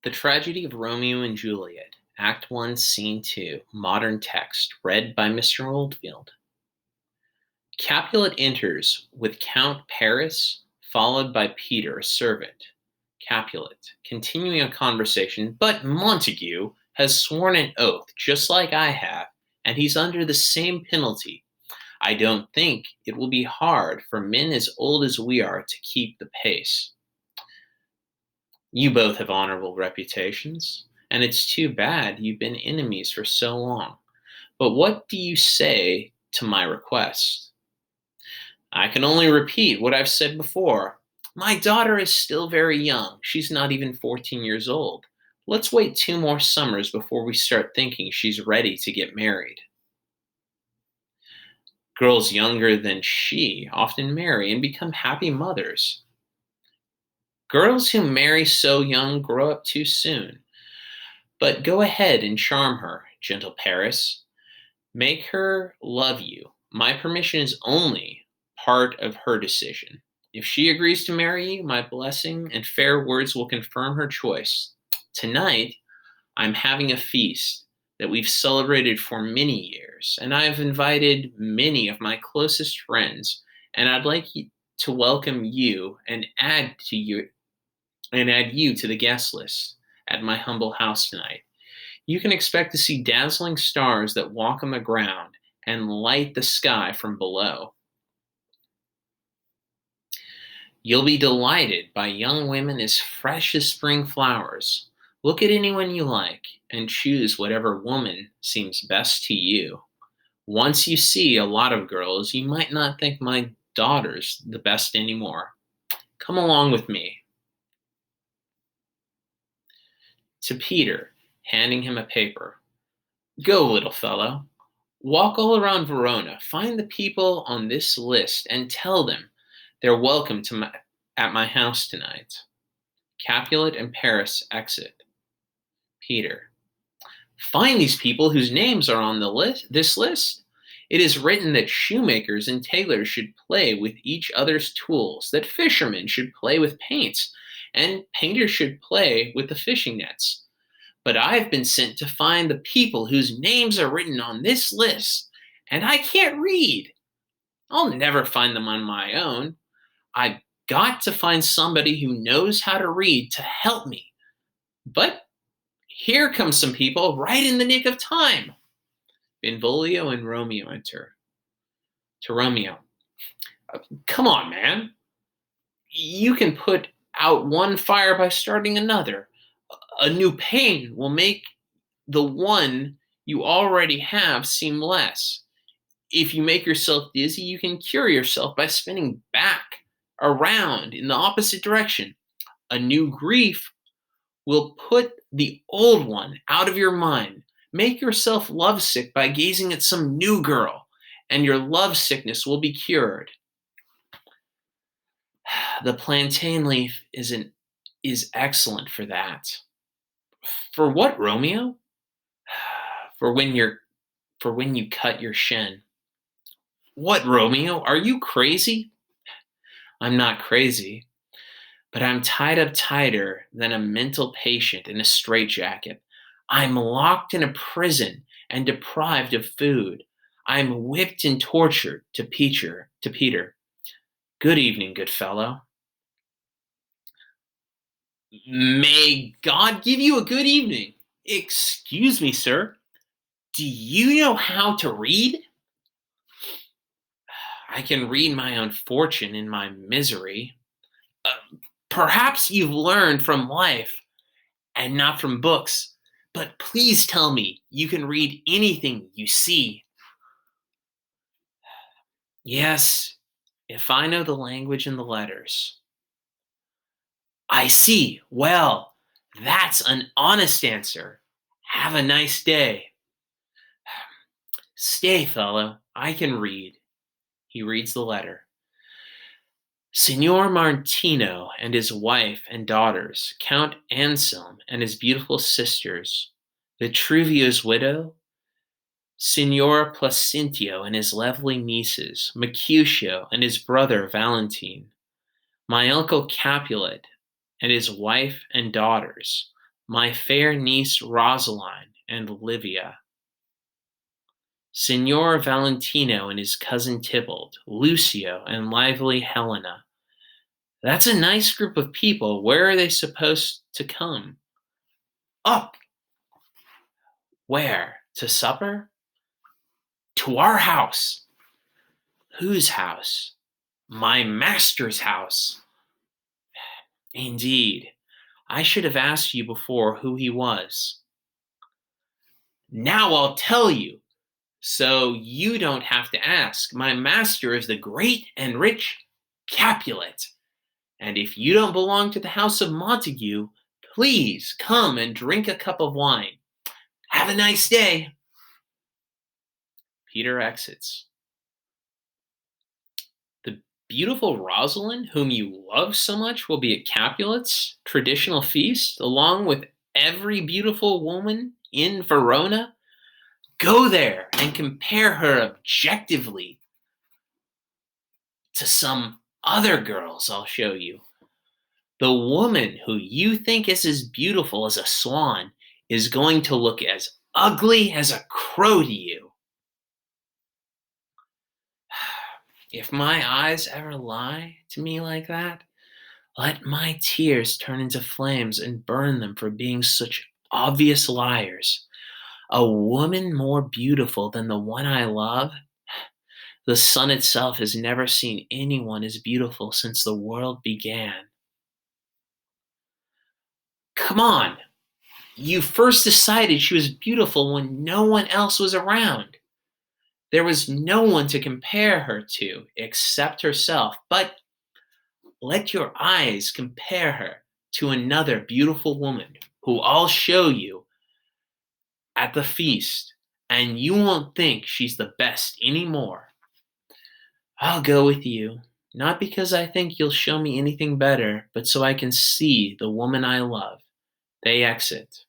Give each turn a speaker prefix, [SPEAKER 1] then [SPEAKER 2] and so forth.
[SPEAKER 1] The Tragedy of Romeo and Juliet, Act 1, Scene 2, modern text, read by Mr. Oldfield. Capulet enters with Count Paris, followed by Peter, a servant. Capulet, continuing a conversation, but Montague has sworn an oath, just like I have, and he's under the same penalty. I don't think it will be hard for men as old as we are to keep the pace. You both have honorable reputations, and it's too bad you've been enemies for so long. But what do you say to my request? I can only repeat what I've said before. My daughter is still very young. She's not even 14 years old. Let's wait 2 more summers before we start thinking she's ready to get married. Girls younger than she often marry and become happy mothers. Girls who marry so young grow up too soon. But go ahead and charm her, gentle Paris. Make her love you. My permission is only part of her decision. If she agrees to marry you, my blessing and fair words will confirm her choice. Tonight, I'm having a feast that we've celebrated for many years, and I've invited many of my closest friends, and I'd like to welcome you and add you to the guest list at my humble house tonight. You can expect to see dazzling stars that walk on the ground and light the sky from below. You'll be delighted by young women as fresh as spring flowers. Look at anyone you like and choose whatever woman seems best to you. Once you see a lot of girls, you might not think my daughter's the best anymore. Come along with me. To Peter, handing him a paper. Go, little fellow. Walk all around Verona. Find the people on this list and tell them they're welcome at my house tonight. Capulet and Paris exit. Peter. Find these people whose names are on this list. It is written that shoemakers and tailors should play with each other's tools, that fishermen should play with paints, and painters should play with the fishing nets. But I've been sent to find the people whose names are written on this list, and I can't read. I'll never find them on my own. I've got to find somebody who knows how to read to help me. But here come some people right in the nick of time. Benvolio and Romeo enter. To Romeo. Come on, man. You can put out one fire by starting another. A new pain will make the one you already have seem less. If you make yourself dizzy, you can cure yourself by spinning back around in the opposite direction. A new grief will put the old one out of your mind. Make yourself lovesick by gazing at some new girl, and your love sickness will be cured. The plantain leaf is excellent for that. For what, Romeo? For when you cut your shin. What, Romeo? Are you crazy? I'm not crazy, but I'm tied up tighter than a mental patient in a straitjacket. I'm locked in a prison and deprived of food. I'm whipped and tortured to Peter. Good evening, good fellow. May God give you a good evening. Excuse me, sir. Do you know how to read? I can read my own fortune in my misery. Perhaps you've learned from life and not from books, but please tell me you can read anything you see. Yes, if I know the language and the letters. I see. Well, that's an honest answer. Have a nice day. Stay, fellow. I can read. He reads the letter. Signor Martino and his wife and daughters, Count Anselm and his beautiful sisters, Vitruvio's widow, Signor Placentio and his lovely nieces, Mercutio and his brother Valentine, my uncle Capulet and his wife and daughters, my fair niece Rosaline and Livia, Signor Valentino and his cousin Tybalt, Lucio and lively Helena. That's a nice group of people. Where are they supposed to come? Up! Where? To supper? To our house. Whose house? My master's house. Indeed. I should have asked you before who he was. Now I'll tell you, so you don't have to ask. My master is the great and rich Capulet. And if you don't belong to the house of Montague, please come and drink a cup of wine. Have a nice day. Peter exits. The beautiful Rosalind, whom you love so much, will be at Capulet's traditional feast, along with every beautiful woman in Verona. Go there and compare her objectively to some other girls I'll show you. The woman who you think is as beautiful as a swan is going to look as ugly as a crow to you. If my eyes ever lie to me like that, let my tears turn into flames and burn them for being such obvious liars. A woman more beautiful than the one I love? The sun itself has never seen anyone as beautiful since the world began. Come on! You first decided she was beautiful when no one else was around. There was no one to compare her to except herself. But let your eyes compare her to another beautiful woman who I'll show you at the feast, and you won't think she's the best anymore. I'll go with you, not because I think you'll show me anything better, but so I can see the woman I love. They exit.